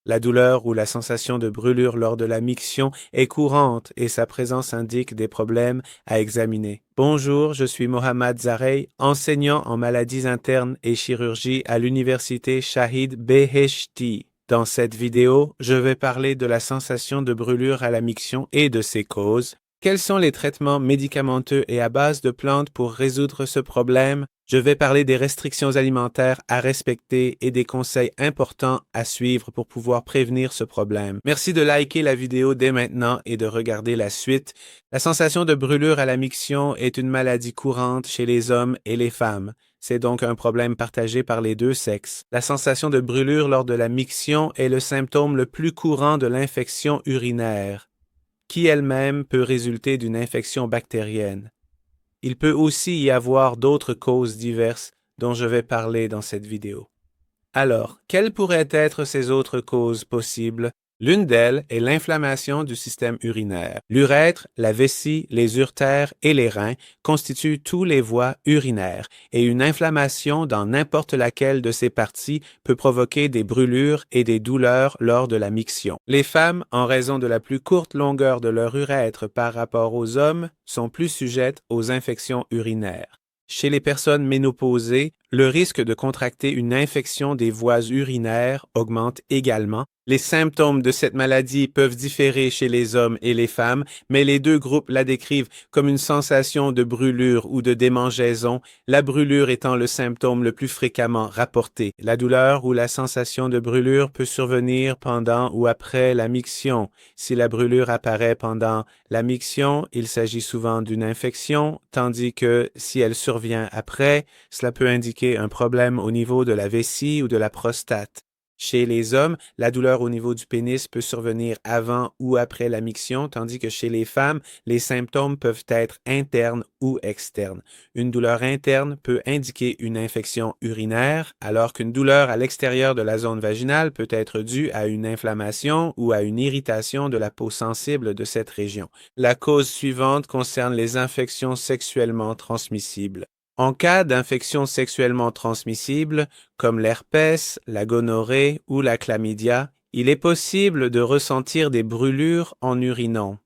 La douleur ou la sensation de brûlure lors de la miction est courante et sa présence indique des problèmes à examiner. Bonjour, je suis Mohammad Zarey, enseignant en maladies internes et chirurgie à l'université Shahid Beheshti. Dans cette vidéo, je vais parler de la sensation de brûlure à la miction et de ses causes. Quels sont les traitements médicamenteux et à base de plantes pour résoudre ce problème? Je vais parler des restrictions alimentaires à respecter et des conseils importants à suivre pour pouvoir prévenir ce problème. Merci de liker la vidéo dès maintenant et de regarder la suite. La sensation de brûlure à la miction est une maladie courante chez les hommes et les femmes. C'est donc un problème partagé par les deux sexes. La sensation de brûlure lors de la miction est le symptôme le plus courant de l'infection urinaire, qui elle-même peut résulter d'une infection bactérienne. Il peut aussi y avoir d'autres causes diverses dont je vais parler dans cette vidéo. Alors, quelles pourraient être ces autres causes possibles? L'une d'elles est l'inflammation du système urinaire. L'urètre, la vessie, les uretères et les reins constituent tous les voies urinaires et une inflammation dans n'importe laquelle de ces parties peut provoquer des brûlures et des douleurs lors de la miction. Les femmes, en raison de la plus courte longueur de leur urètre par rapport aux hommes, sont plus sujettes aux infections urinaires. Chez les personnes ménopausées, le risque de contracter une infection des voies urinaires augmente également. Les symptômes de cette maladie peuvent différer chez les hommes et les femmes, mais les deux groupes la décrivent comme une sensation de brûlure ou de démangeaison, la brûlure étant le symptôme le plus fréquemment rapporté. La douleur ou la sensation de brûlure peut survenir pendant ou après la miction. Si la brûlure apparaît pendant la miction, il s'agit souvent d'une infection, tandis que si elle survient après, cela peut indiquer un problème au niveau de la vessie ou de la prostate. Chez les hommes, la douleur au niveau du pénis peut survenir avant ou après la miction, tandis que chez les femmes, les symptômes peuvent être internes ou externes. Une douleur interne peut indiquer une infection urinaire, alors qu'une douleur à l'extérieur de la zone vaginale peut être due à une inflammation ou à une irritation de la peau sensible de cette région. La cause suivante concerne les infections sexuellement transmissibles. En cas d'infection sexuellement transmissible, comme l'herpès, la gonorrhée ou la chlamydia, il est possible de ressentir des brûlures en urinant.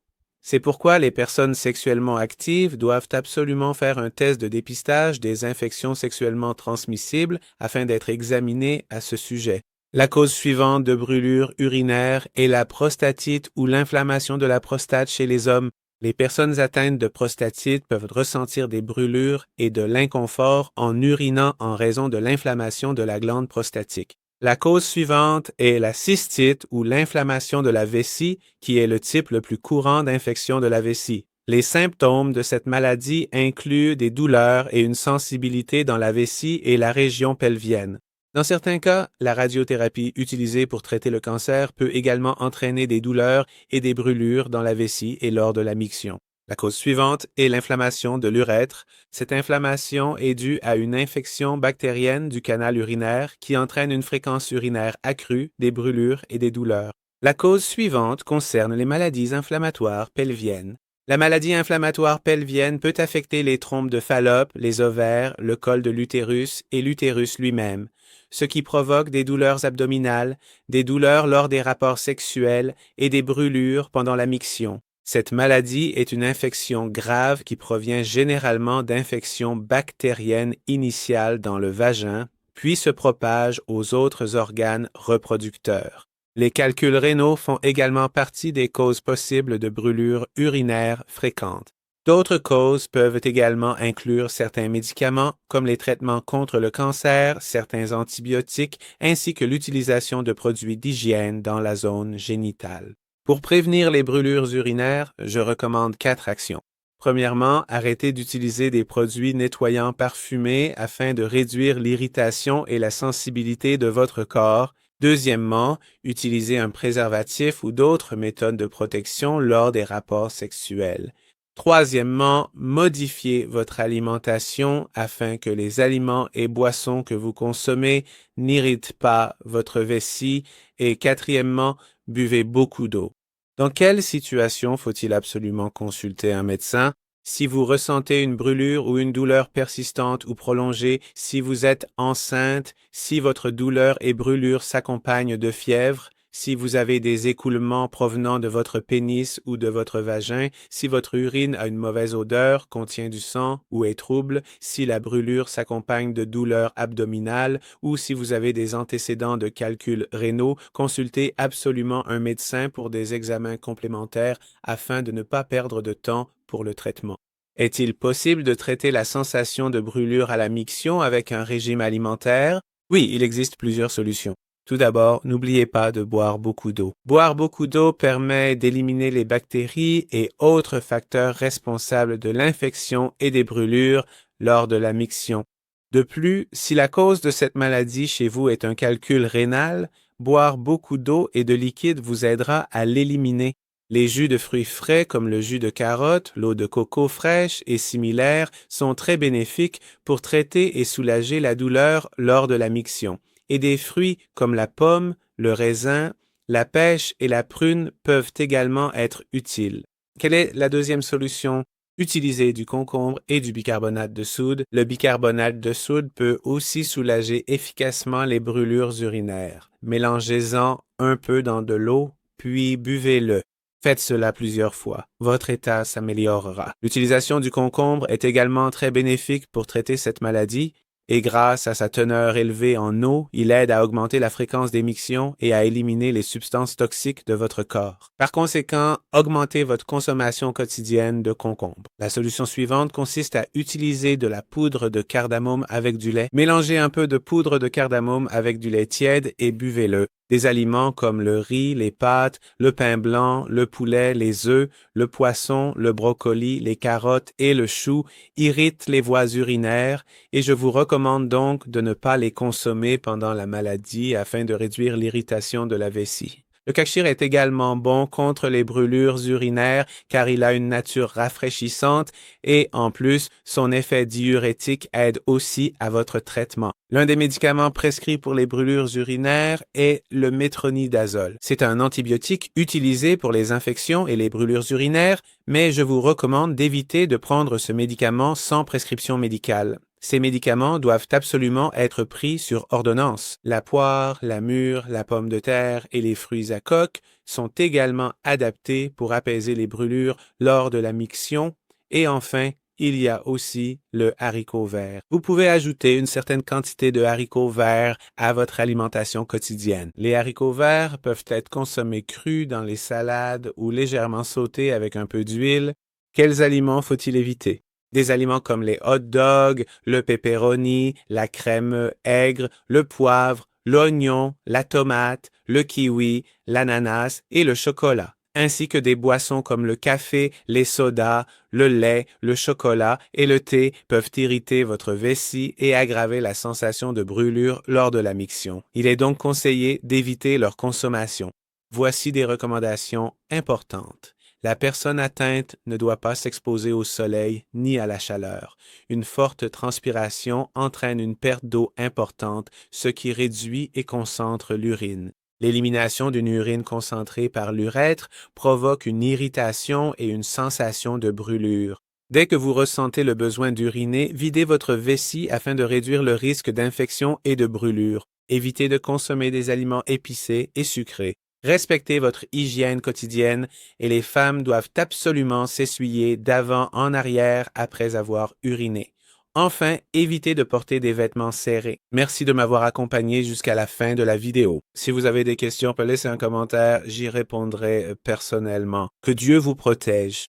C'est pourquoi les personnes sexuellement actives doivent absolument faire un test de dépistage des infections sexuellement transmissibles afin d'être examinées à ce sujet. La cause suivante de brûlures urinaires est la prostatite ou l'inflammation de la prostate chez les hommes. Les personnes atteintes de prostatite peuvent ressentir des brûlures et de l'inconfort en urinant en raison de l'inflammation de la glande prostatique. La cause suivante est la cystite ou l'inflammation de la vessie, qui est le type le plus courant d'infection de la vessie. Les symptômes de cette maladie incluent des douleurs et une sensibilité dans la vessie et la région pelvienne. Dans certains cas, la radiothérapie utilisée pour traiter le cancer peut également entraîner des douleurs et des brûlures dans la vessie et lors de la miction. La cause suivante est l'inflammation de l'urètre. Cette inflammation est due à une infection bactérienne du canal urinaire qui entraîne une fréquence urinaire accrue, des brûlures et des douleurs. La cause suivante concerne les maladies inflammatoires pelviennes. La maladie inflammatoire pelvienne peut affecter les trompes de Fallope, les ovaires, le col de l'utérus et l'utérus lui-même, ce qui provoque des douleurs abdominales, des douleurs lors des rapports sexuels et des brûlures pendant la miction. Cette maladie est une infection grave qui provient généralement d'infections bactériennes initiales dans le vagin, puis se propage aux autres organes reproducteurs. Les calculs rénaux font également partie des causes possibles de brûlures urinaires fréquentes. D'autres causes peuvent également inclure certains médicaments, comme les traitements contre le cancer, certains antibiotiques, ainsi que l'utilisation de produits d'hygiène dans la zone génitale. Pour prévenir les brûlures urinaires, je recommande 4 actions. Premièrement, arrêtez d'utiliser des produits nettoyants parfumés afin de réduire l'irritation et la sensibilité de votre corps. Deuxièmement, utilisez un préservatif ou d'autres méthodes de protection lors des rapports sexuels. Troisièmement, modifiez votre alimentation afin que les aliments et boissons que vous consommez n'irritent pas votre vessie. Et quatrièmement, buvez beaucoup d'eau. Dans quelle situation faut-il absolument consulter un médecin? Si vous ressentez une brûlure ou une douleur persistante ou prolongée, si vous êtes enceinte, si votre douleur et brûlure s'accompagnent de fièvre, si vous avez des écoulements provenant de votre pénis ou de votre vagin, si votre urine a une mauvaise odeur, contient du sang ou est trouble, si la brûlure s'accompagne de douleurs abdominales ou si vous avez des antécédents de calculs rénaux, consultez absolument un médecin pour des examens complémentaires afin de ne pas perdre de temps pour le traitement. Est-il possible de traiter la sensation de brûlure à la miction avec un régime alimentaire? Oui, il existe plusieurs solutions. Tout d'abord, n'oubliez pas de boire beaucoup d'eau. Boire beaucoup d'eau permet d'éliminer les bactéries et autres facteurs responsables de l'infection et des brûlures lors de la miction. De plus, si la cause de cette maladie chez vous est un calcul rénal, boire beaucoup d'eau et de liquide vous aidera à l'éliminer. Les jus de fruits frais comme le jus de carotte, l'eau de coco fraîche et similaires sont très bénéfiques pour traiter et soulager la douleur lors de la miction. Et des fruits comme la pomme, le raisin, la pêche et la prune peuvent également être utiles. Quelle est la deuxième solution? Utiliser du concombre et du bicarbonate de soude. Le bicarbonate de soude peut aussi soulager efficacement les brûlures urinaires. Mélangez-en un peu dans de l'eau, puis buvez-le. Faites cela plusieurs fois. Votre état s'améliorera. L'utilisation du concombre est également très bénéfique pour traiter cette maladie et grâce à sa teneur élevée en eau, il aide à augmenter la fréquence d'émission et à éliminer les substances toxiques de votre corps. Par conséquent, augmentez votre consommation quotidienne de concombre. La solution suivante consiste à utiliser de la poudre de cardamome avec du lait. Mélangez un peu de poudre de cardamome avec du lait tiède et buvez-le. Des aliments comme le riz, les pâtes, le pain blanc, le poulet, les œufs, le poisson, le brocoli, les carottes et le chou irritent les voies urinaires et je vous recommande donc de ne pas les consommer pendant la maladie afin de réduire l'irritation de la vessie. Le kachir est également bon contre les brûlures urinaires car il a une nature rafraîchissante et en plus, son effet diurétique aide aussi à votre traitement. L'un des médicaments prescrits pour les brûlures urinaires est le métronidazole. C'est un antibiotique utilisé pour les infections et les brûlures urinaires, mais je vous recommande d'éviter de prendre ce médicament sans prescription médicale. Ces médicaments doivent absolument être pris sur ordonnance. La poire, la mûre, la pomme de terre et les fruits à coque sont également adaptés pour apaiser les brûlures lors de la miction. Et enfin, il y a aussi le haricot vert. Vous pouvez ajouter une certaine quantité de haricots verts à votre alimentation quotidienne. Les haricots verts peuvent être consommés crus dans les salades ou légèrement sautés avec un peu d'huile. Quels aliments faut-il éviter? Des aliments comme les hot dogs, le pepperoni, la crème aigre, le poivre, l'oignon, la tomate, le kiwi, l'ananas et le chocolat, ainsi que des boissons comme le café, les sodas, le lait, le chocolat et le thé peuvent irriter votre vessie et aggraver la sensation de brûlure lors de la miction. Il est donc conseillé d'éviter leur consommation. Voici des recommandations importantes. La personne atteinte ne doit pas s'exposer au soleil ni à la chaleur. Une forte transpiration entraîne une perte d'eau importante, ce qui réduit et concentre l'urine. L'élimination d'une urine concentrée par l'urètre provoque une irritation et une sensation de brûlure. Dès que vous ressentez le besoin d'uriner, videz votre vessie afin de réduire le risque d'infection et de brûlure. Évitez de consommer des aliments épicés et sucrés. Respectez votre hygiène quotidienne et les femmes doivent absolument s'essuyer d'avant en arrière après avoir uriné. Enfin, évitez de porter des vêtements serrés. Merci de m'avoir accompagné jusqu'à la fin de la vidéo. Si vous avez des questions, laissez un commentaire, j'y répondrai personnellement. Que Dieu vous protège.